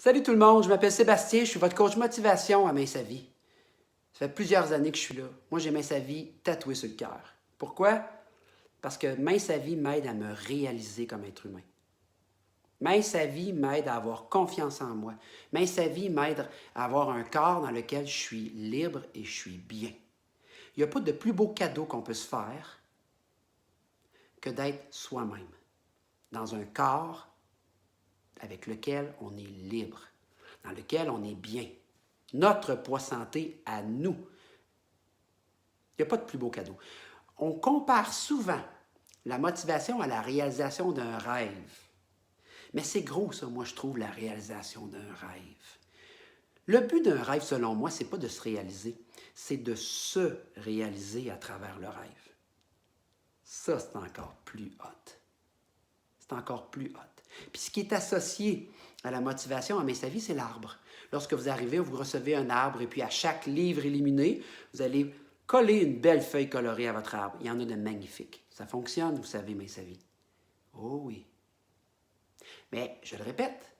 Salut tout le monde, je m'appelle Sébastien, je suis votre coach motivation à Mince à Vie. Ça fait plusieurs années que je suis là. Moi, j'ai Mince à Vie tatoué sur le cœur. Pourquoi? Parce que Mince à Vie m'aide à me réaliser comme être humain. Mince à Vie m'aide à avoir confiance en moi. Mince à Vie m'aide à avoir un corps dans lequel je suis libre et je suis bien. Il n'y a pas de plus beau cadeau qu'on peut se faire que d'être soi-même, dans un corps avec lequel on est libre, dans lequel on est bien. Notre poids santé à nous. Il n'y a pas de plus beau cadeau. On compare souvent la motivation à la réalisation d'un rêve. Mais c'est gros, ça, moi, je trouve, la réalisation d'un rêve. Le but d'un rêve, selon moi, c'est pas de se réaliser, c'est de se réaliser à travers le rêve. Ça, c'est encore plus hot. C'est encore plus hot. Puis ce qui est associé à la motivation à Mince à Vie, c'est l'arbre. Lorsque vous arrivez, vous recevez un arbre et puis à chaque livre éliminé, vous allez coller une belle feuille colorée à votre arbre. Il y en a de magnifiques. Ça fonctionne, vous savez, Mince à Vie. Oh oui. Mais je le répète,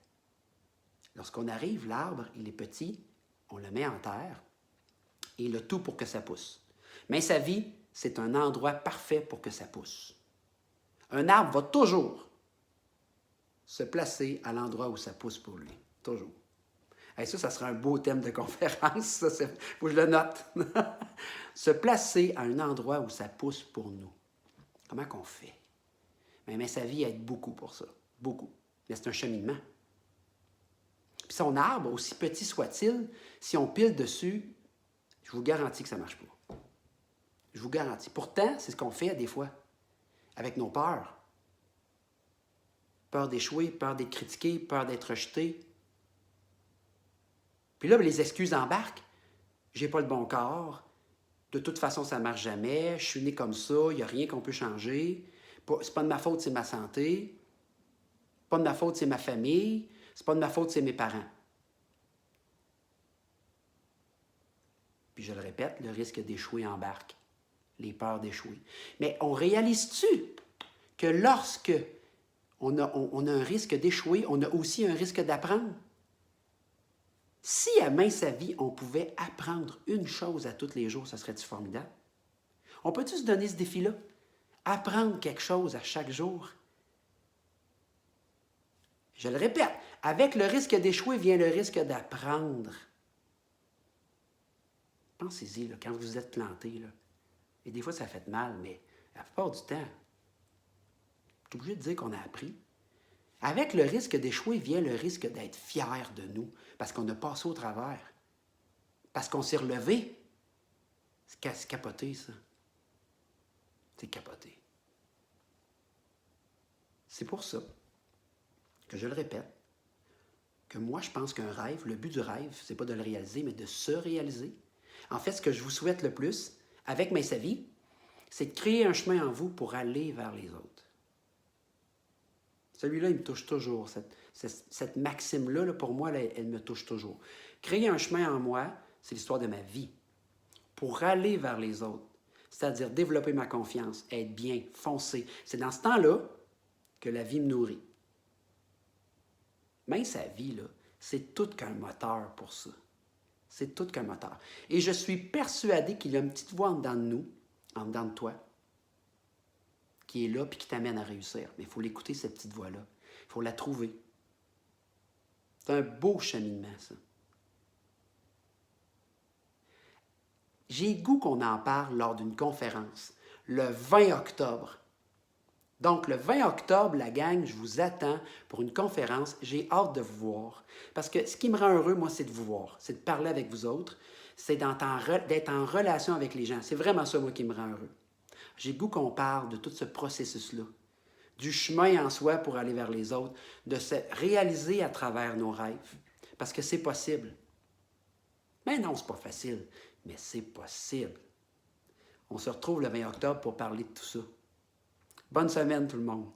lorsqu'on arrive, l'arbre, il est petit, on le met en terre et il a tout pour que ça pousse. Mince à Vie, c'est un endroit parfait pour que ça pousse. Un arbre va toujours se placer à l'endroit où ça pousse pour lui. Toujours. Et ça sera un beau thème de conférence. Ça, faut que je le note. Se placer à un endroit où ça pousse pour nous. Comment qu'on fait? Mais sa vie aide beaucoup pour ça. Beaucoup. Mais c'est un cheminement. Puis son arbre, aussi petit soit-il, si on pile dessus, je vous garantis que ça ne marche pas. Je vous garantis. Pourtant, c'est ce qu'on fait des fois avec nos peurs. Peur d'échouer, peur d'être critiqué, peur d'être rejeté. Puis là, les excuses embarquent. J'ai pas le bon corps. De toute façon, ça ne marche jamais. Je suis né comme ça. Il n'y a rien qu'on peut changer. C'est pas de ma faute, c'est ma santé. Pas de ma faute, c'est ma famille. C'est pas de ma faute, c'est mes parents. Puis je le répète, le risque d'échouer embarque. Les peurs d'échouer. Mais on réalise-tu que lorsque on a un risque d'échouer, on a aussi un risque d'apprendre? Si à Mince à Vie, on pouvait apprendre une chose à tous les jours, ça serait-tu formidable? On peut-tu se donner ce défi-là? Apprendre quelque chose à chaque jour? Je le répète, avec le risque d'échouer vient le risque d'apprendre. Pensez-y, là, quand vous êtes planté, là, et des fois ça fait mal, mais la plupart du temps, je suis obligé de dire qu'on a appris. Avec le risque d'échouer vient le risque d'être fier de nous, parce qu'on a passé au travers, parce qu'on s'est relevé. C'est capoté, ça. C'est capoté. C'est pour ça que je le répète, que moi, je pense qu'un rêve, le but du rêve, c'est pas de le réaliser, mais de se réaliser. En fait, ce que je vous souhaite le plus, avec Mince à Vie, c'est de créer un chemin en vous pour aller vers les autres. Celui-là, il me touche toujours. Cette maxime-là, là, pour moi, elle me touche toujours. Créer un chemin en moi, c'est l'histoire de ma vie. Pour aller vers les autres, c'est-à-dire développer ma confiance, être bien, foncer. C'est dans ce temps-là que la vie me nourrit. Mince à Vie, là, c'est tout qu'un moteur pour ça. C'est tout qu'un moteur. Et je suis persuadé qu'il y a une petite voix en dedans de nous, en dedans de toi, qui est là et qui t'amène à réussir. Mais il faut l'écouter, cette petite voix-là. Il faut la trouver. C'est un beau cheminement, ça. J'ai le goût qu'on en parle lors d'une conférence, le 20 octobre. Donc, le 20 octobre, la gang, je vous attends pour une conférence. J'ai hâte de vous voir. Parce que ce qui me rend heureux, moi, c'est de vous voir. C'est de parler avec vous autres. C'est d'être en relation avec les gens. C'est vraiment ça, moi, qui me rend heureux. J'ai le goût qu'on parle de tout ce processus-là. Du chemin en soi pour aller vers les autres. De se réaliser à travers nos rêves. Parce que c'est possible. Mais non, c'est pas facile. Mais c'est possible. On se retrouve le 20 octobre pour parler de tout ça. Bonne semaine, tout le monde.